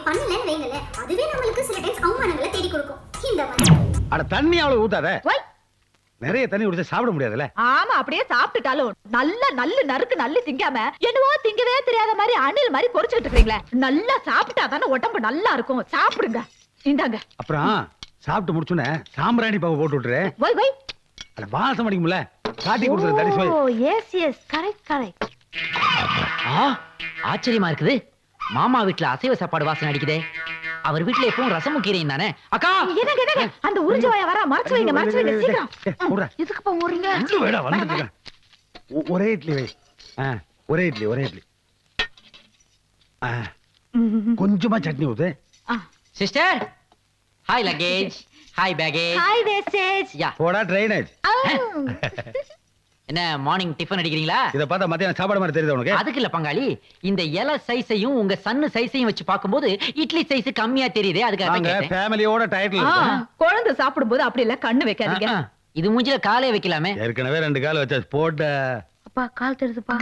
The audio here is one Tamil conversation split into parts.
பண்ணலன்னு வைங்களே, அதுவே நம்மளுக்கு சில டைம்ஸ் அவமானங்களை தேடி கொடுக்கும். இந்த மாதிரி அட தண்ணி அவ்வளவு ஊத்தாத. நிறைய தண்ணி குடிச்சா சாப்பிட முடியாதுல்ல. ஆமா, அப்படியே சாப்பிட்டுட்டாலும் நல்ல நறுக்கு நல்ல திங்காம என்னவோ திங்கவே தெரியாத மாதிரி அணில் மாதிரி பொரிச்சுட்டு இருக்கீங்களே. நல்லா சாப்பிட்டா தானே உடம்பு நல்லா இருக்கும். சாப்பிடுங்க. இந்தாங்க. அப்புறம் சாப்பிட்டு முடிச்சுனே சாம்பிராணி பாவை போட்டு விட்டுரு. வை வை. அட வாசம் அடிக்கும்ல. காட்டி கொடுத்துரு தடி சுவை. ஓ எஸ் எஸ் கரெக்ட் கரெக்ட். ஆச்சரியமா இருக்குது. மாமா வீட்ல அசைவ சாப்பாடு வாசனை அடிக்குதே. அவர் வீட்ல எப்பவும் ரசமும் கீரையும் தானே. அக்கா என்னங்க என்னங்க அந்த உறிஞ்ச வாய வர மறைச்சு வைங்க சீக்கிரம். போடுடா. இதுக்கு போ முறிங்க. இது வேடா வந்துட்டு. ஒரே இட்லி வை. ஒரே இட்லி. கொஞ்சமா சட்னி ஊத்து. Sister, hi luggage, hi package, hi wastage. யா போடா ட்ரைனேஜ். என்ன மார்னிங் டிஃபன் அடிக்கிறீங்களா? இத பார்த்தா மத்தியானம் சாப்பாடு மாதிரி தெரியுது உனக்கு? அதுக்கு இல்ல பங்காளி, இந்த இலை சைஸையும் உங்க சன்னு சைஸையும் வச்சு பாக்கும்போது இட்லி சைஸ் கம்மியா தெரியுதே. அதுக்காக நாங்க கேட்டேன். ஃபேமிலியோட டயட்ல இருக்கோம். குழந்தை சாப்பிடும்போது அப்படி எல்லாம் கண்ணு வைக்காதீங்க. இது மூஞ்சில காலே வைக்கலாமே. ஏற்கனவே 2 கால் வச்சாச்சு. போட்ட அப்பா கால் தெரியுதுப்பா.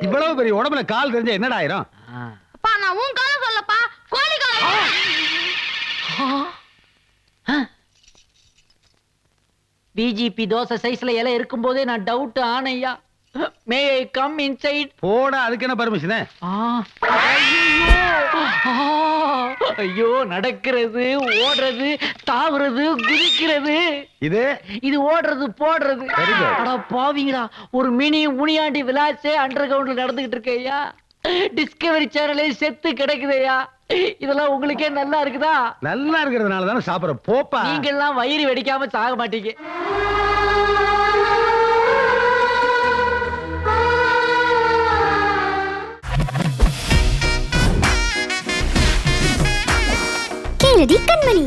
இவ்வளவு பெரிய உடம்புல கால் தெரிஞ்சா என்னடா ஆயிரும்? அப்பா நான் உன் கால சொல்லப்பா, கோழி கால. பிஜிபி தோசை சைஸ்ல இலை இருக்கும் போதே நான் டவுட் ஆனையா. May I come inside? போடா, அதுக்கு என்ன பர்மிஷன்? ஐயோ, நடக்கிறது, ஓடுறது, தாவுறது, குதிக்கிறது. இது ஓடுறது போடுறது. அட பாவிங்களா, ஒரு மினி முனியாண்டி விலாசே அண்டர் கிரவுண்ட்ல நடந்துகிட்டு இருக்கேயா. டிஸ்கவரி சேனலே செத்து கிடக்குதையா. இதெல்லாம் உங்களுக்கே நல்லா இருக்குதா? நல்லா இருக்கிறதுனால தானே சாப்பிடுற. போப்பா. நீங்க எல்லாம் வயிறு வெடிக்காம சாக மாட்டீங்க. கேளடி கண்மணி.